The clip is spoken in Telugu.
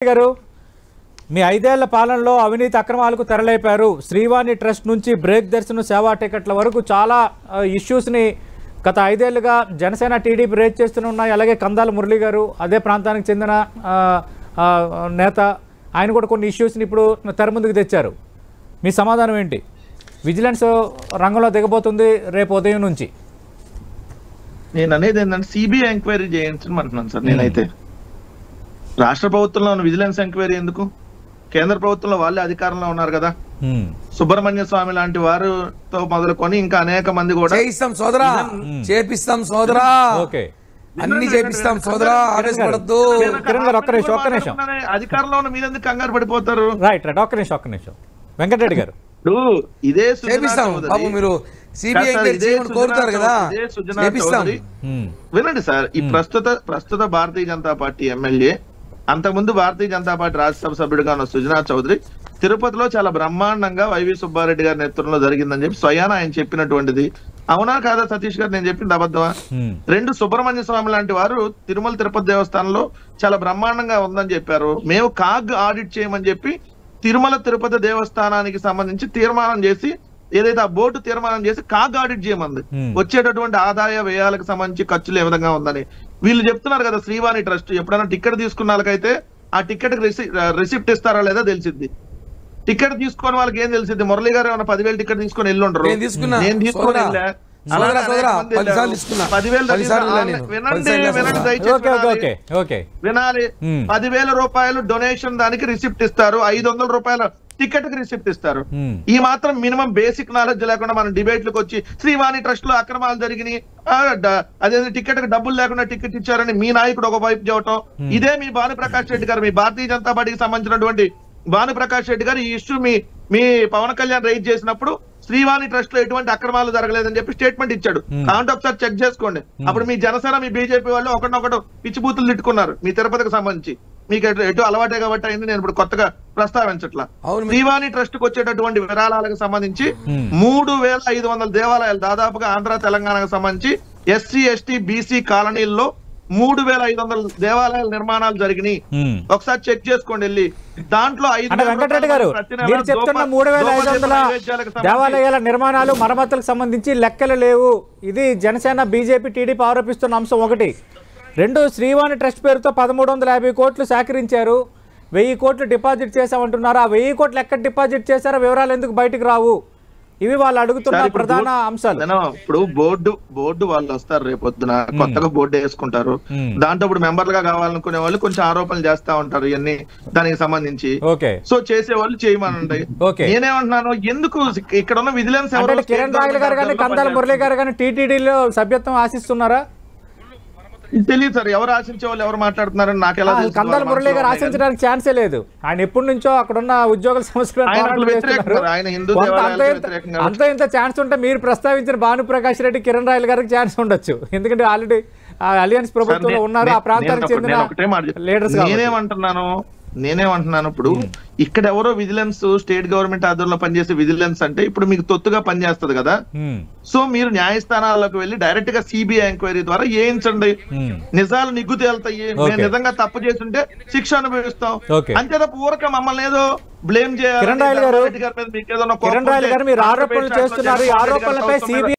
గారు మీ 5 ఏళ్ల పాలనలో అవినీతి అక్రమాలకు తెరలేపారు. శ్రీవాణి ట్రస్ట్ నుంచి బ్రేక్ దర్శనం సేవా టికెట్ల వరకు చాలా ఇష్యూస్ని గత 5 ఏళ్లుగా జనసేన టీడీపీ రేజ్ చేస్తూనే ఉన్నాయి. అలాగే కందాల మురళి గారు అదే ప్రాంతానికి చెందిన నేత, ఆయన కూడా కొన్ని ఇష్యూస్ని ఇప్పుడు తెర ముందుకు తెచ్చారు. మీ సమాధానం ఏంటి? విజిలెన్స్ రంగంలో దిగబోతుంది రేపు ఉదయం నుంచి. నేను అనేది ఏంటంటే సిబిఐ ఎంక్వైరీ చేయించమంటున్నాను సార్. నేనైతే రాష్ట్ర ప్రభుత్వంలో ఉన్న విజిలెన్స్ ఎంక్వైరీ ఎందుకు? కేంద్ర ప్రభుత్వంలో వాళ్ళే అధికారంలో ఉన్నారు కదా. సుబ్రహ్మణ్య స్వామి లాంటి వారితో మొదలుకొని ఇంకా అనేక మంది కూడా చేయిస్తాం సోదరా, చేపిస్తాం సోదరా, అన్ని చేపిస్తాం సోదరా, ఆవేశపడద్దు. అధికారంలో ఉన్న మీరెందుకు కంగారు పడిపోతారు? రైట్ రైట్ ఒక్క నిమిషం వెంకటరెడ్డి గారు, ఇదే చేపిస్తాం బాబు. మీరు సిబిఐ కోరుతారు కదా, వినండి సార్. ఈ ప్రస్తుత భారతీయ జనతా పార్టీ ఎమ్మెల్యే, అంతకుముందు భారతీయ జనతా పార్టీ రాజ్యసభ సభ్యుడిగా ఉన్న సుజనా చౌదరి తిరుపతిలో చాలా బ్రహ్మాండంగా వైవి సుబ్బారెడ్డి గారి నేతృత్వంలో జరిగిందని చెప్పి స్వయాన ఆయన చెప్పినటువంటిది అవునా కాదా? సతీష్ గారు, నేను చెప్పింది అబద్ధమా? 2 సుబ్రహ్మణ్య స్వామి లాంటి వారు తిరుమల తిరుపతి దేవస్థానంలో చాలా బ్రహ్మాండంగా ఉందని చెప్పారు. మేము కాగ్ ఆడిట్ చేయమని చెప్పి తిరుమల తిరుపతి దేవస్థానానికి సంబంధించి తీర్మానం చేసి, ఏదైతే ఆ బోర్డు తీర్మానం చేసి కాగ్ ఆడిట్ చేయమంది. వచ్చేటటువంటి ఆదాయ వ్యయాలకు సంబంధించి ఖర్చులు ఏ విధంగా ఉందని వీళ్ళు చెప్తున్నారు కదా. శ్రీవాణి ట్రస్ట్ ఎప్పుడైనా టికెట్ తీసుకున్న వాళ్ళకైతే ఆ టికెట్ రిసిప్ట్ ఇస్తారా లేదా తెలిసిద్ది. టికెట్ తీసుకొని వాళ్ళకి ఏం తెలిసింది? మురళి గారు ఏమైనా 10,000 టికెట్ తీసుకొని వెళ్ళి ఉండరు. నేను తీసుకొని వినాలి. 10,000 రూపాయలు డొనేషన్ దానికి రిసిప్ట్ ఇస్తారు, 500 రూపాయల టికెట్ కి రిసిప్ట్ ఇస్తారు. ఈ మాత్రం మినిమం బేసిక్ నాలెడ్జ్ లేకుండా మనం డిబేట్లకు వచ్చి శ్రీవాణి ట్రస్ట్ లో అక్రమాలు జరిగినాయి, అదే టికెట్ కి డబ్బులు లేకుండా టికెట్ ఇచ్చారని మీ నాయకుడు ఒక వైపు చెప్పటం. ఇదే మీ భానుప్రకాష్ రెడ్డి గారు, మీ భారతీయ జనతా పార్టీకి సంబంధించినటువంటి భానుప్రకాష్ రెడ్డి గారు ఈ ఇష్యూ మీ పవన్ కళ్యాణ్ రైజ్ చేసినప్పుడు శ్రీవాణి ట్రస్ట్ లో ఎటువంటి అక్రమాలు జరగలేదని చెప్పి స్టేట్మెంట్ ఇచ్చాడు. కాబట్టి ఒకసారి చెక్ చేసుకోండి. అప్పుడు మీ జనసేన, మీ బీజేపీ వాళ్ళు ఒకటి పిచ్చి బూతులు తిట్టుకున్నారు మీ తిరుపతికి సంబంధించి. మీకు ఎటు అలవాటే కాబట్టి అయింది, నేను ఇప్పుడు కొత్తగా ప్రస్తావించట్లా. శ్రీవాణి ట్రస్ట్ కు వచ్చేటటువంటి విరాళాలకు సంబంధించి 3,500 దేవాలయాలు దాదాపుగా ఆంధ్ర తెలంగాణకు సంబంధించి ఎస్సీ ఎస్టీ బీసీ కాలనీల్లో 3,500 దేవాలయాల నిర్మాణాలు జరిగినాయి. ఒకసారి చెక్ చేసుకోండి వెళ్ళి. దాంట్లో వెంకటరెడ్డి గారు, మీరు చెప్తున్న 3,500 దేవాలయాల నిర్మాణాలు మరమ్మతులకు సంబంధించి లెక్కలు లేవు. ఇది జనసేన బీజేపీ టీడీపీ ఆరోపిస్తున్న అంశం 1. 2, శ్రీవాణి ట్రస్ట్ పేరుతో 1,350 కోట్లు సేకరించారు, 1,000 కోట్లు డిపాజిట్ చేశామంటున్నారు. ఆ 1,000 కోట్లు ఎక్కడ డిపాజిట్ చేశారో వివరాలు ఎందుకు బయటకు రావు? ఇవి వాళ్ళు అడుగుతున్న ప్రధాన అంశాలు. ఇప్పుడు బోర్డు వాళ్ళు వస్తారు రేపొద్దున, కొత్తగా బోర్డు వేసుకుంటారు. దాంట్లో ఇప్పుడు మెంబర్లుగా కావాలనుకునే వాళ్ళు కొంచెం ఆరోపణలు చేస్తా ఉంటారు ఇవన్నీ దానికి సంబంధించి. సో చేసే వాళ్ళు చేయమనండి. నేనేమంటున్నాను, ఎందుకు ఇక్కడ ఉన్న విజిలెన్స్ కిరణ్ రాయల్ గారు కానీ కందాల మురళి గారు కానీ టీటీడీలో సభ్యత్వం ఆశిస్తున్నారా? తెలియదు సార్, ఎవరు ఆశించే వాళ్ళు ఎవరు మాట్లాడుతున్నారని నాకు ఎలా తెలుసు? కందాల మురళి గారు ఆశించడానికి ఛాన్సే లేదు. ఆయన ఎప్పటి నుంచో అక్కడున్న ఉద్యోగుల సమస్యలు అంత ఇంత ఛాన్స్ ఉంటే మీరు ప్రస్తావించిన భానుప్రకాష్ రెడ్డి, కిరణ్ రాయల్ గారికి ఛాన్స్ ఉండొచ్చు. ఎందుకంటే ఆల్రెడీ అలియన్స్ ప్రభుత్వంలో ఉన్నారు, ఆ ప్రాంతానికి చెందిన లీడర్స్. నేనేమంటున్నాను, ఇప్పుడు ఇక్కడ ఎవరో విజిలెన్స్ స్టేట్ గవర్నమెంట్ ఆధ్వర్యంలో పనిచేసే విజిలెన్స్ అంటే ఇప్పుడు మీకు తొత్తుగా పనిచేస్తుంది కదా. సో మీరు న్యాయస్థానాలకు వెళ్ళి డైరెక్ట్ గా సిబిఐ ఎంక్వైరీ ద్వారా చేయించండి. నిజాలు నిగ్గు తేలుతాయి. మేము నిజంగా తప్పు చేస్తుంటే శిక్ష అనుభవిస్తాం. అంతే తప్ప ఊరక మమ్మల్ని ఏదో బ్లేమ్ చేయాలి. కిరణ్ రాయల్ గారు, మీరు ఆరోపణలు చేస్తున్నారు. ఈ ఆరోపణలపై సిబిఐ